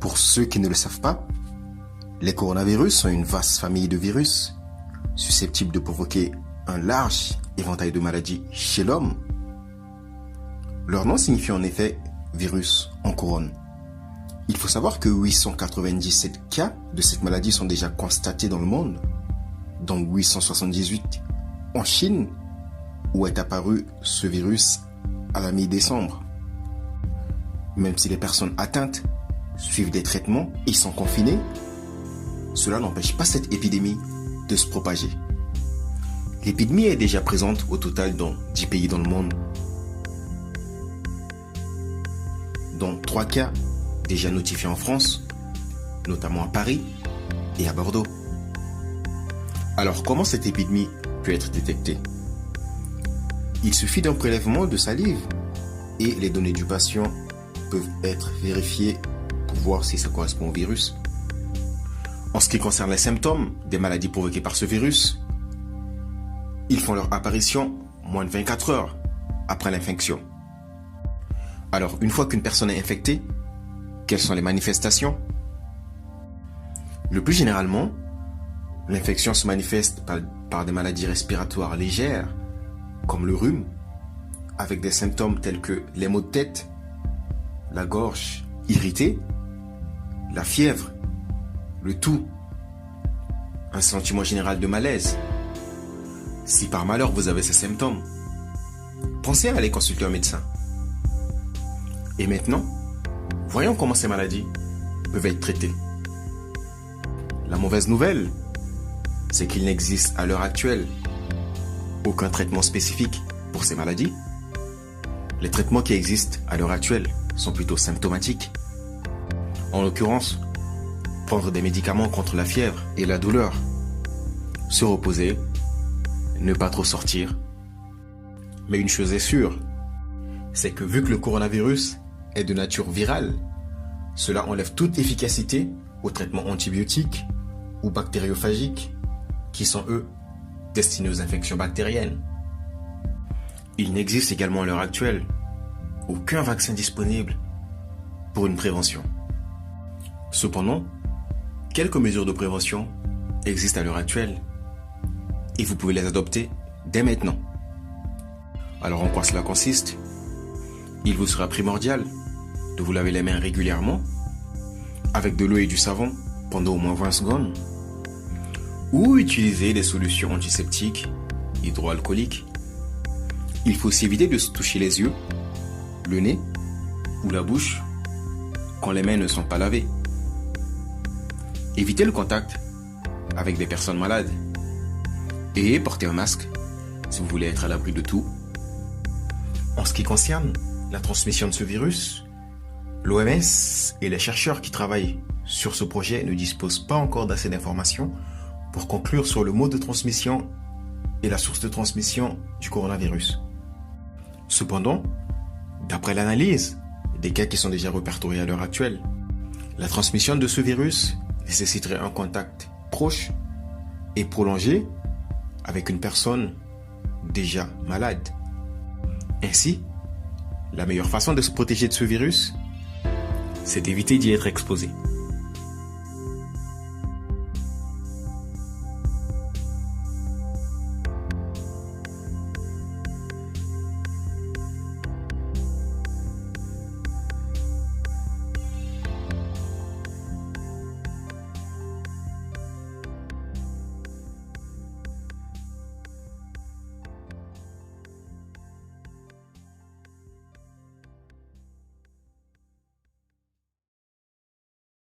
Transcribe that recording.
Pour ceux qui ne le savent pas, les coronavirus sont une vaste famille de virus susceptibles de provoquer un large éventail de maladies chez l'homme. Leur nom signifie en effet virus en couronne. Il faut savoir que 897 cas de cette maladie sont déjà constatés dans le monde, dont 878 en Chine, où est apparu ce virus à la mi-décembre. Même si les personnes atteintes suivent des traitements et sont confinées, cela n'empêche pas cette épidémie de se propager. L'épidémie est déjà présente au total dans 10 pays dans le monde, dont 3 cas déjà notifiés en France, notamment à Paris et à Bordeaux. Alors comment cette épidémie peut être détectée? Il suffit d'un prélèvement de salive et les données du patient peuvent être vérifiées pour voir si ça correspond au virus. En ce qui concerne les symptômes des maladies provoquées par ce virus, ils font leur apparition moins de 24 heures après l'infection. Alors, une fois qu'une personne est infectée, quelles sont les manifestations? Le plus généralement, l'infection se manifeste par des maladies respiratoires légères, comme le rhume, avec des symptômes tels que les maux de tête, la gorge irritée, la fièvre, le tout, un sentiment général de malaise. Si par malheur vous avez ces symptômes, pensez à aller consulter un médecin. Et maintenant, voyons comment ces maladies peuvent être traitées. La mauvaise nouvelle, c'est qu'il n'existe à l'heure actuelle aucun traitement spécifique pour ces maladies. Les traitements qui existent à l'heure actuelle sont plutôt symptomatiques. En l'occurrence, prendre des médicaments contre la fièvre et la douleur, se reposer, ne pas trop sortir. Mais une chose est sûre, c'est que vu que le coronavirus est de nature virale, cela enlève toute efficacité aux traitements antibiotiques ou bactériophagiques qui sont eux destinés aux infections bactériennes. Il n'existe également à l'heure actuelle aucun vaccin disponible pour une prévention. Cependant, quelques mesures de prévention existent à l'heure actuelle et vous pouvez les adopter dès maintenant. Alors en quoi cela consiste? Il vous sera primordial de vous laver les mains régulièrement avec de l'eau et du savon pendant au moins 20 secondes ou utiliser des solutions antiseptiques hydroalcooliques. Il faut aussi éviter de se toucher les yeux, le nez ou la bouche quand les mains ne sont pas lavées. Évitez le contact avec des personnes malades et portez un masque si vous voulez être à l'abri de tout. En ce qui concerne la transmission de ce virus, l'OMS et les chercheurs qui travaillent sur ce projet ne disposent pas encore d'assez d'informations pour conclure sur le mode de transmission et la source de transmission du coronavirus. Cependant, d'après l'analyse des cas qui sont déjà répertoriés à l'heure actuelle, la transmission de ce virus nécessiterait un contact proche et prolongé avec une personne déjà malade. Ainsi, la meilleure façon de se protéger de ce virus, c'est d'éviter d'y être exposé.